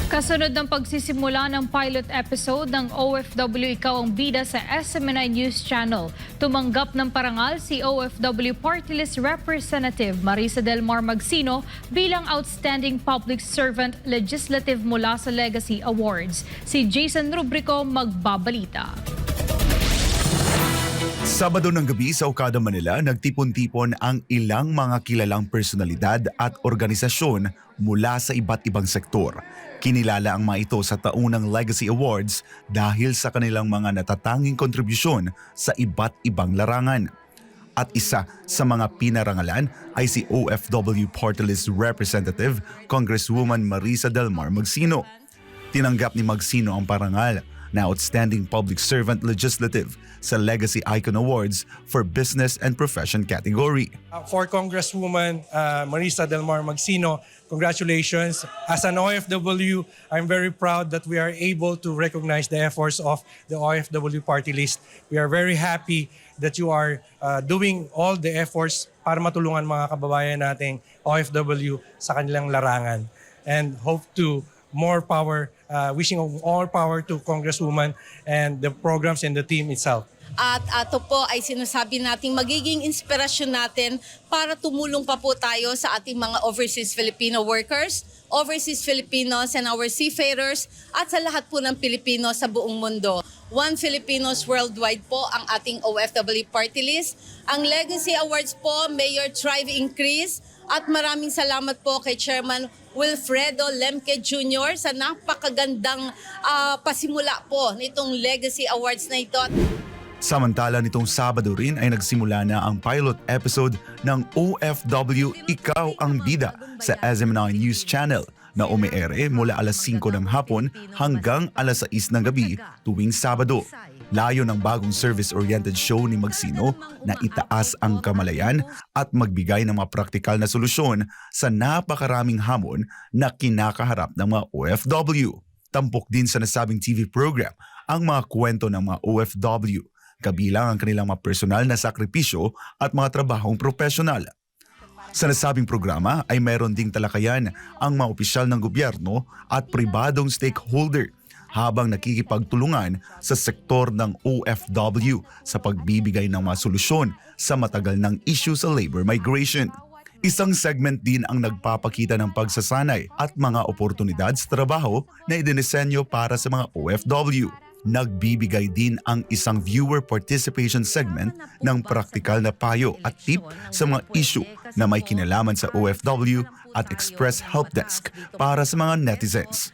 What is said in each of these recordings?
Kasunod ng pagsisimula ng pilot episode ng OFW Ikaw ang Bida sa SMNI News Channel, tumanggap ng parangal si OFW Party List Representative Marisa Del Mar Magsino bilang Outstanding Public Servant Legislative mula sa Legacy Awards. Si Jason Rubrico magbabalita. Sabado ng gabi sa Okada, Manila, nagtipon-tipon ang ilang mga kilalang personalidad at organisasyon mula sa iba't ibang sektor. Kinilala ang mga ito sa taunang Legacy Awards dahil sa kanilang mga natatanging kontribusyon sa iba't ibang larangan. At isa sa mga pinarangalan ay si OFW Party List Representative Congresswoman Marisa Del Mar Magsino. Tinanggap ni Magsino ang parangal na Outstanding Public Servant Legislative sa Legacy Icon Awards for Business and Profession category. For Congresswoman Marisa Del Mar Magsino, congratulations. As an OFW, I'm very proud that we are able to recognize the efforts of the OFW Party List. We are very happy that you are doing all the efforts para matulungan mga kababayan nating OFW sa kanilang larangan. And hope to more power, wishing all power to Congresswoman and the programs and the team itself. At ito po ay sinasabi nating magiging inspirasyon natin para tumulong pa po tayo sa ating mga overseas Filipino workers, overseas Filipinos and our seafarers at sa lahat po ng Pilipino sa buong mundo. One Filipinos Worldwide po ang ating OFW Party List. Ang Legacy Awards po, Mayor Thrive Increase. At maraming salamat po kay Chairman Wilfredo Lemke Jr. sa napakagandang pasimula po nitong Legacy Awards na ito. Samantala nitong Sabado rin ay nagsimula na ang pilot episode ng OFW Ikaw ang Bida sa SMNI News Channel na umeere mula alas 5 ng hapon hanggang alas 6 ng gabi tuwing Sabado. Layo ng bagong service-oriented show ni Magsino na itaas ang kamalayan at magbigay ng mga praktikal na solusyon sa napakaraming hamon na kinakaharap ng mga OFW. Tampok din sa nasabing TV program ang mga kwento ng mga OFW, kabilang ang kanilang mga personal na sakripisyo at mga trabahong profesional. Sa nasabing programa ay mayroon ding talakayan ang mga opisyal ng gobyerno at pribadong stakeholder habang nakikipagtulungan sa sektor ng OFW sa pagbibigay ng mga solusyon sa matagal ng issue sa labor migration. Isang segment din ang nagpapakita ng pagsasanay at mga oportunidad sa trabaho na idinisenyo para sa mga OFW. Nagbibigay din ang isang viewer participation segment ng praktikal na payo at tip sa mga issue na may kinalaman sa OFW at Express Help Desk para sa mga netizens.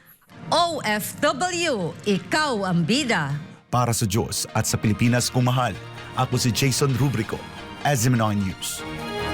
OFW, Ikaw ang Bida. Para sa Diyos at sa Pilipinas kung mahal, ako si Jason Rubrico, SMNI News.